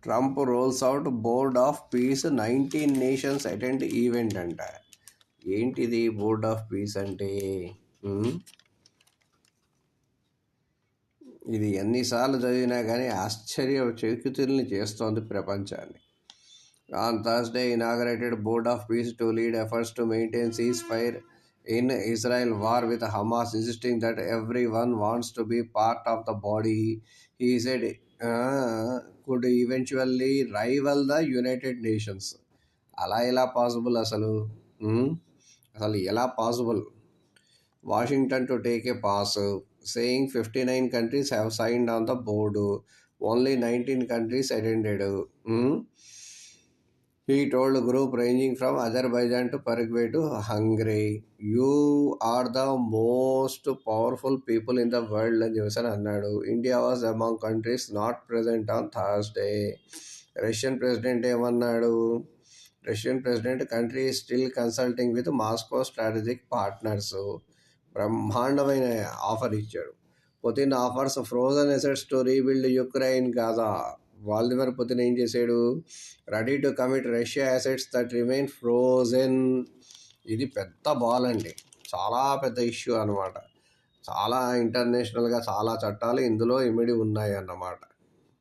Trump rolls out board of peace, 19 nations attend event అంట. ఏంటిది board of piece అంటే? ఉమ్, ఇది ఎన్నిసార్లు చదివినా కానీ ఆశ్చర్య చకితుల్ని చేస్తోంది ప్రపంచాన్ని. On Thursday, inaugurated Board of Peace to lead efforts to maintain ceasefire in Israel war with Hamas, insisting that everyone wants to be part of the body. He said, could eventually rival the United Nations. అలా ఎలా possible అసలు? అసలు ఎలా possible? Washington to take a pass, saying 59 countries have signed on the board. Only 19 countries attended. He told a group ranging from Azerbaijan to Paraguay to Hungary, "You are the most powerful people in the world" అని చెప్పేసి అన్నాడు. India was among countries not present on Thursday. Russian president ఏమన్నాడు? Russian president country still consulting with Moscow strategic partners. బ్రహ్మాండమైన offer ఇచ్చాడు. Putin offers frozen assets to rebuild Ukraine Gaza. Vladimir Putin ఏం చేశాడు? Ready to commit Russia assets that remain frozen. ఇది పెద్ద ball అండి, చాలా పెద్ద ఇష్యూ అనమాట. చాలా ఇంటర్నేషనల్గా చాలా చట్టాలు ఇందులో ఇమిడి ఉన్నాయి అన్నమాట.